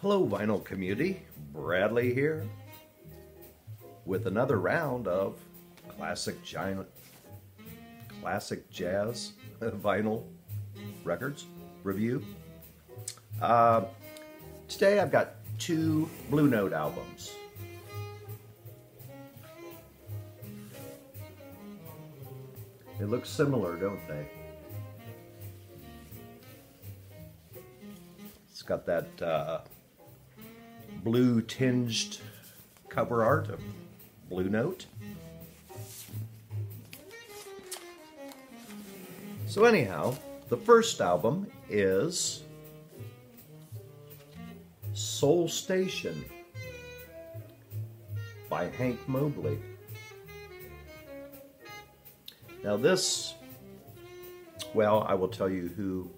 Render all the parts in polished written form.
Hello, vinyl community. Bradley here with another round of classic jazz vinyl records review. Today I've got two Blue Note albums. They look similar, don't they? It's got that blue tinged cover art of Blue Note. So anyhow, the first album is Soul Station by Hank Mobley. Now this, well, I will tell you who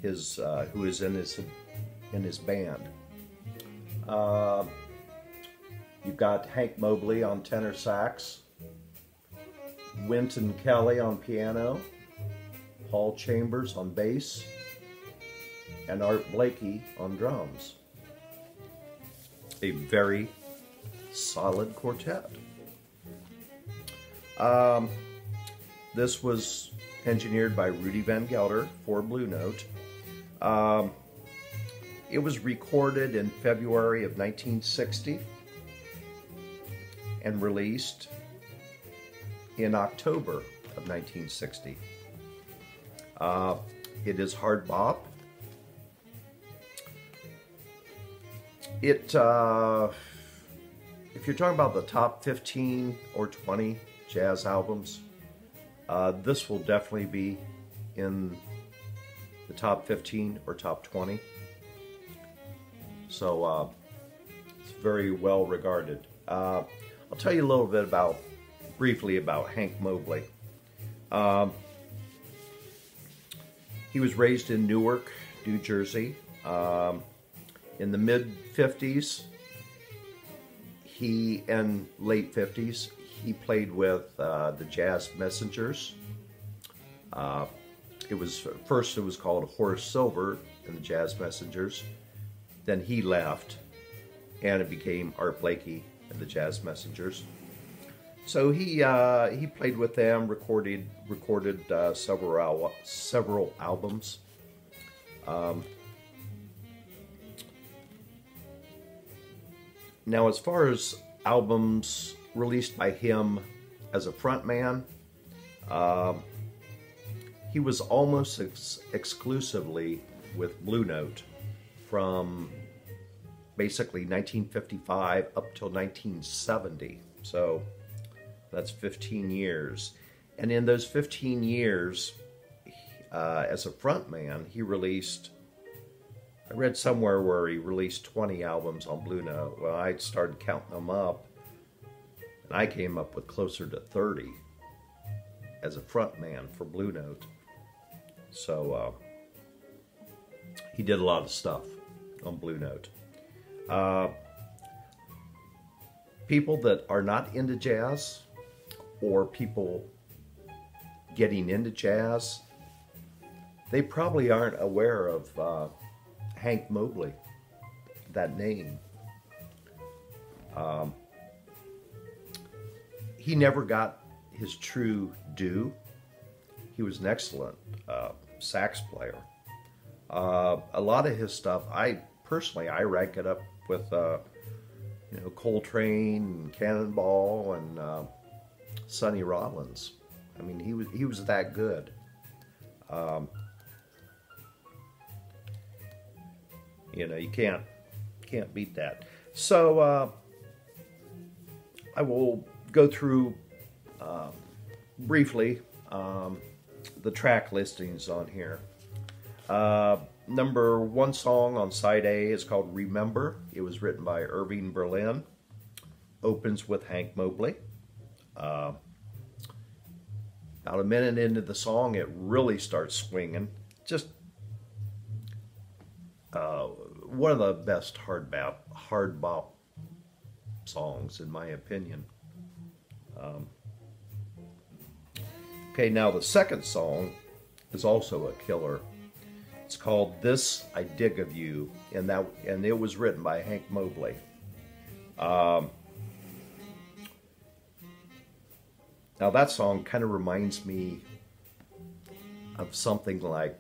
is in his band. You've got Hank Mobley on tenor sax, Wynton Kelly on piano, Paul Chambers on bass, and Art Blakey on drums. A very solid quartet. This was engineered by Rudy Van Gelder for Blue Note. It was recorded in February of 1960 and released in October of 1960. It is hard bop. If you're talking about the top 15 or 20 jazz albums, this will definitely be in the top 15 or top 20. So it's very well regarded. I'll tell you a little bit briefly about Hank Mobley. He was raised in Newark, New Jersey. In the mid-50s, and late 50s, he played with the Jazz Messengers. First it was called Horace Silver and the Jazz Messengers. Then he left, and it became Art Blakey and the Jazz Messengers. So he played with them, recorded several albums. Now, as far as albums released by him as a frontman, he was almost exclusively with Blue Note from basically 1955 up till 1970. So that's 15 years. And in those 15 years, as a frontman, he released, I read somewhere where he released 20 albums on Blue Note. Well, I started counting them up, and I came up with closer to 30 as a frontman for Blue Note. So he did a lot of stuff on Blue Note. People that are not into jazz, or people getting into jazz, they probably aren't aware of Hank Mobley, that name. He never got his true due. He was an excellent sax player. A lot of his stuff, I rank it up with Coltrane and Cannonball and Sonny Rollins. I mean, he was that good. You can't beat that. So I will go through briefly the track listings on here. Number one song on side A is called Remember. It was written by Irving Berlin. Opens with Hank Mobley. About a minute into the song, it really starts swinging. Just one of the best hard bop songs, in my opinion. Okay, now the second song is also a killer. It's called "This I Dig of You," and it was written by Hank Mobley. Now that song kind of reminds me of something like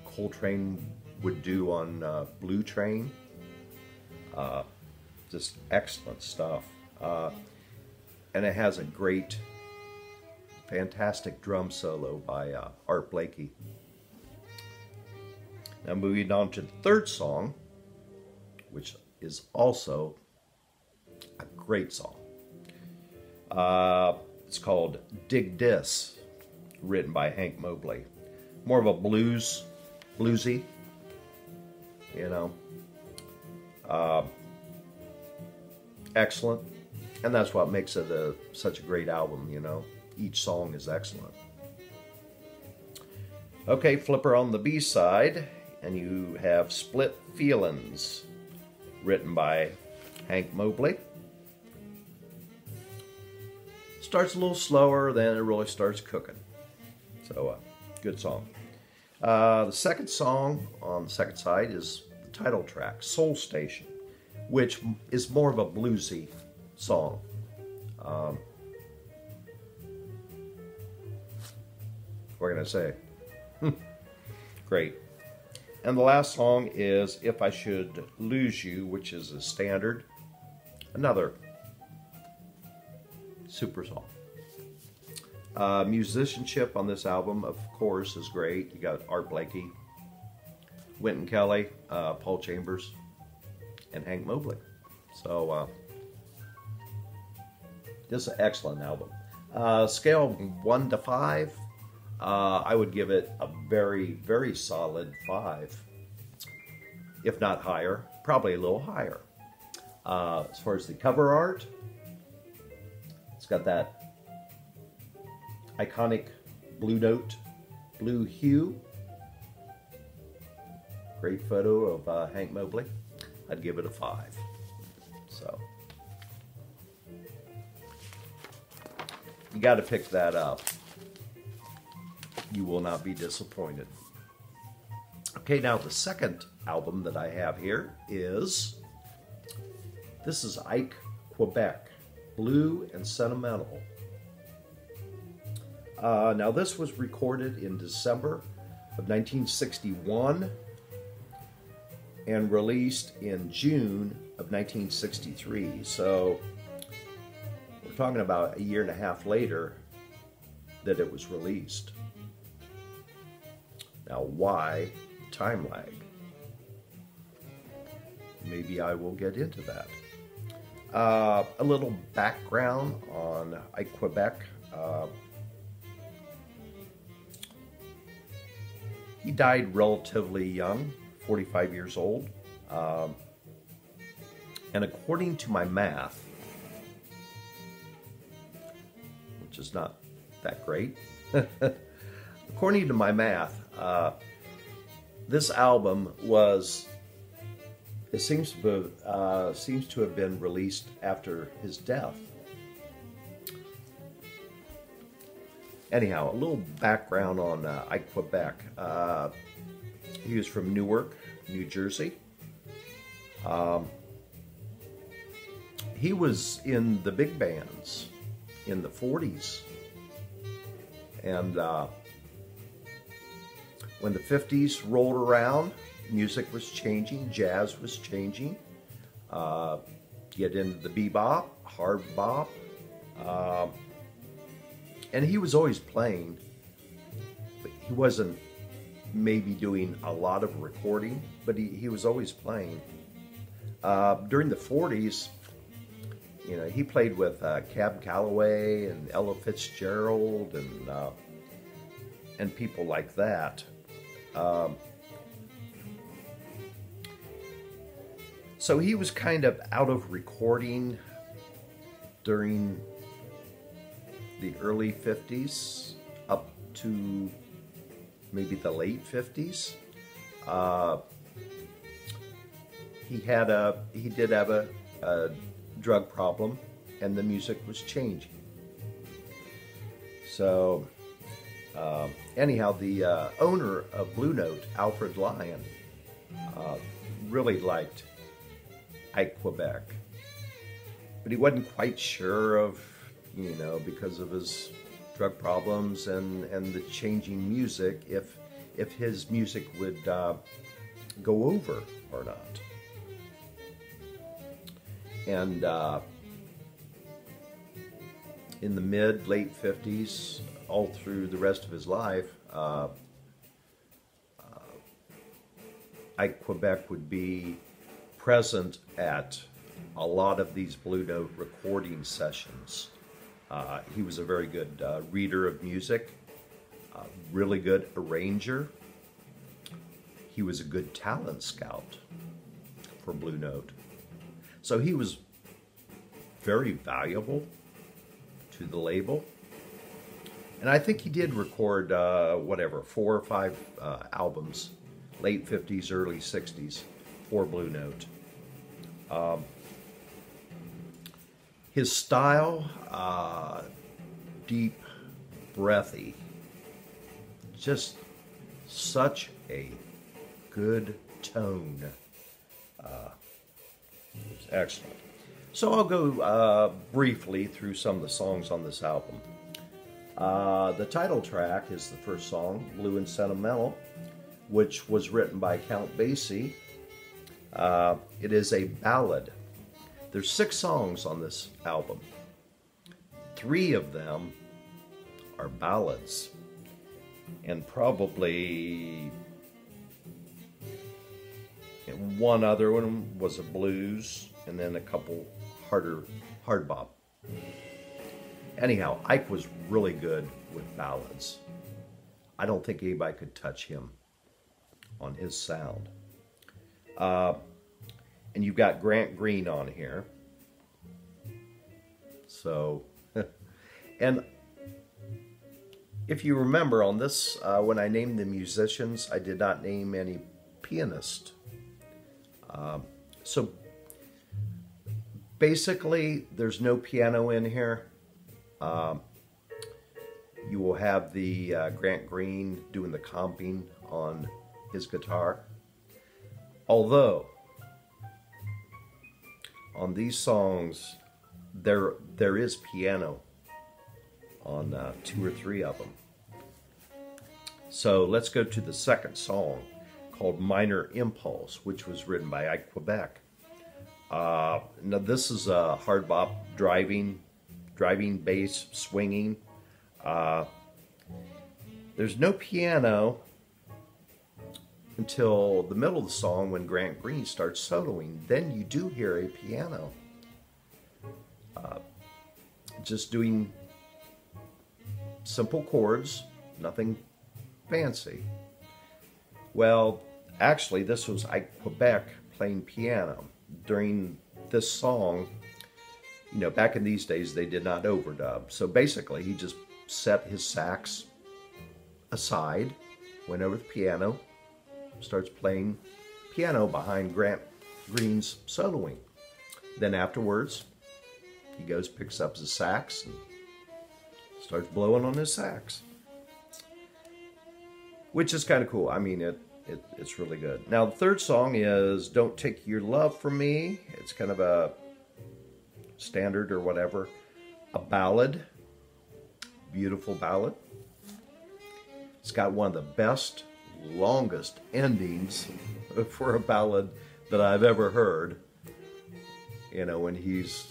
Coltrane would do on Blue Train. Just excellent stuff. And it has a great, fantastic drum solo by Art Blakey. Now moving on to the third song, which is also a great song. It's called "Dig Dis," written by Hank Mobley. More of a bluesy, you know. Excellent. And that's what makes it such a great album, you know. Each song is excellent. Okay, flipper on the B side, and you have "Split Feelin's," written by Hank Mobley. Starts a little slower, then it really starts cooking. So, good song. The second song on the second side is the title track, "Soul Station," which is more of a bluesy song. What can I say? Great. And the last song is "If I Should Lose You," which is a standard. Another super song. Musicianship on this album, of course, is great. You got Art Blakey, Wynton Kelly, Paul Chambers, and Hank Mobley. So, this is an excellent album. Scale of 1 to 5, I would give it a very, very solid 5. If not higher, probably a little higher. As far as the cover art, it's got that iconic blue note, blue hue. Great photo of Hank Mobley. I'd give it a 5. So, you got to pick that up. You will not be disappointed. Okay, now the second album that I have here is, this is Ike Quebec, "Blue and Sentimental." Now this was recorded in December of 1961 and released in June of 1963. So we're talking about a year and a half later that it was released. Now why time lag? Maybe I will get into that. A little background on Ike Quebec. He died relatively young, 45 years old. And according to my math, which is not that great, according to my math, this album was, it seems to have been released after his death. Anyhow, a little background on Ike Quebec. He was from Newark, New Jersey. He was in the big bands in the 40s. And when the 50s rolled around, music was changing, jazz was changing. Get into the bebop, hard bop. And he was always playing, but he wasn't maybe doing a lot of recording, but he was always playing. During the 40s, you know, he played with Cab Calloway and Ella Fitzgerald and people like that. So he was kind of out of recording during the early 50s up to maybe the late 50s. He did have a drug problem, and the music was changing. So Anyhow, the owner of Blue Note, Alfred Lyon, really liked Ike Quebec, but he wasn't quite sure of, because of his drug problems and the changing music, if his music would go over or not. And in the late 50s, all through the rest of his life, Ike Quebec would be present at a lot of these Blue Note recording sessions. He was a very good reader of music, really good arranger. He was a good talent scout for Blue Note. So he was very valuable to the label. And I think he did record, 4 or 5 albums, late 50s, early 60s, for Blue Note. His style, deep, breathy, just such a good tone. It's excellent. So I'll go briefly through some of the songs on this album. The title track is the first song, Blue and Sentimental, which was written by Count Basie. It is a ballad. There's 6 songs on this album. 3 of them are ballads, and probably one other one was a blues, and then a couple hard bop. Anyhow, Ike was really good with ballads. I don't think anybody could touch him on his sound. And you've got Grant Green on here. So, and if you remember on this, when I named the musicians, I did not name any pianist. So basically, there's no piano in here. You will have the Grant Green doing the comping on his guitar. Although, on these songs, there is piano on 2 or 3 of them. So let's go to the second song, called Minor Impulse, which was written by Ike Quebec. Now this is a hard bop, driving bass, swinging. There's no piano until the middle of the song when Grant Green starts soloing. Then you do hear a piano. Just doing simple chords, nothing fancy. Well, actually, this was Ike Quebec playing piano. During this song, back in these days, they did not overdub. So basically, he just set his sax aside, went over the piano, starts playing piano behind Grant Green's soloing. Then afterwards, he goes, picks up his sax, and starts blowing on his sax. Which is kind of cool. I mean, it's really good. Now, the third song is Don't Take Your Love From Me. It's kind of a standard or whatever. A ballad. Beautiful ballad. It's got one of the best, longest endings for a ballad that I've ever heard. When he's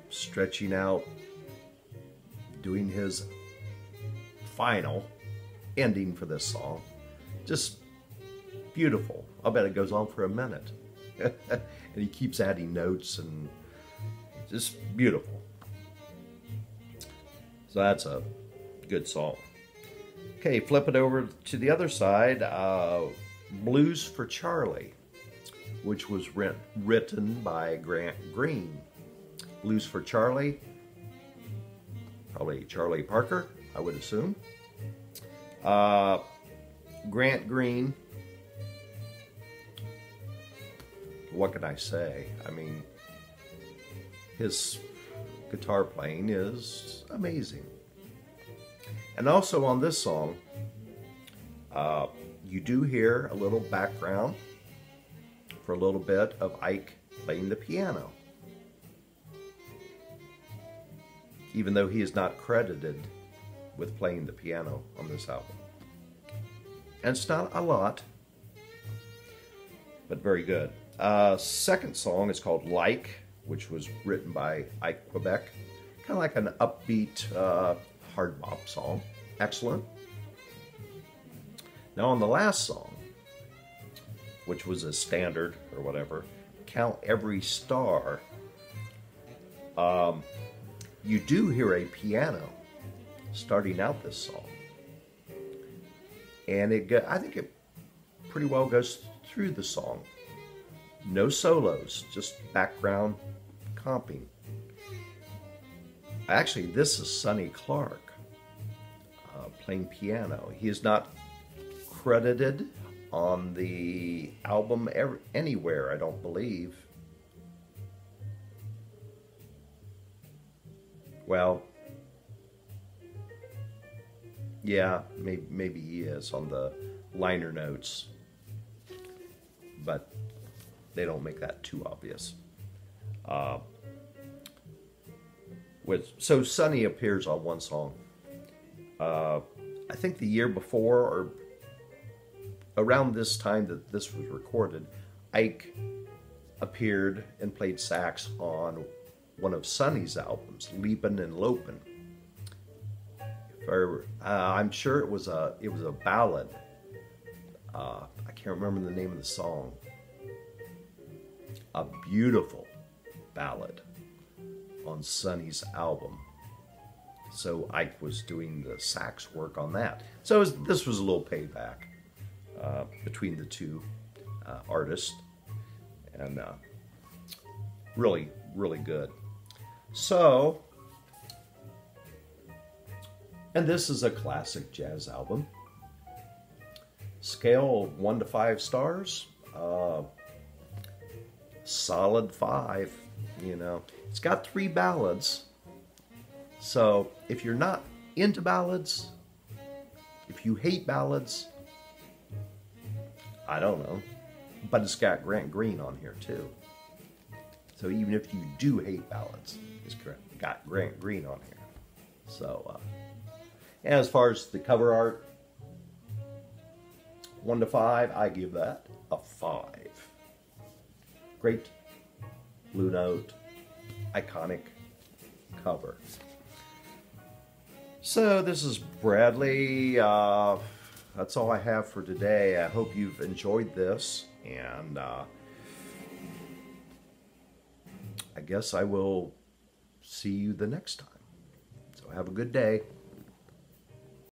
stretching out, doing his final ending for this song. Just beautiful. I'll bet it goes on for a minute. And he keeps adding notes, and just beautiful. So that's a good song. Okay, flip it over to the other side. Blues for Charlie, which was written by Grant Green. Blues for Charlie, probably Charlie Parker, I would assume. Grant Green, what can I say? I mean, his guitar playing is amazing. And also on this song, you do hear a little background for a little bit of Ike playing the piano, even though he is not credited with playing the piano on this album. And it's not a lot, but very good. Second song is called Like, which was written by Ike Quebec. Kind of like an upbeat hard bop song. Excellent. Now on the last song, which was a standard or whatever, Count Every Star, you do hear a piano starting out this song. And I think it pretty well goes through the song. No solos, just background comping. Actually, this is Sonny Clark playing piano. He is not credited on the album anywhere, I don't believe. Well, yeah, maybe he is on the liner notes, but they don't make that too obvious. So Sonny appears on one song. I think the year before, or around this time that this was recorded, Ike appeared and played sax on one of Sonny's albums, Leapin' and Lopin'. I'm sure it was a ballad. I can't remember the name of the song. A beautiful ballad on Sonny's album. So Ike was doing the sax work on that. So this was a little payback between the two artists, and really, really good. So, and this is a classic jazz album. Scale of 1 to 5 stars. Solid 5, you know. It's got 3 ballads. So if you're not into ballads, if you hate ballads, I don't know. But it's got Grant Green on here too. So even if you do hate ballads, it's got Grant Green on here. So, and as far as the cover art, 1 to 5, I give that a 5. Great Blue Note, iconic cover. So this is Bradley. That's all I have for today. I hope you've enjoyed this, and I guess I will see you the next time. So have a good day.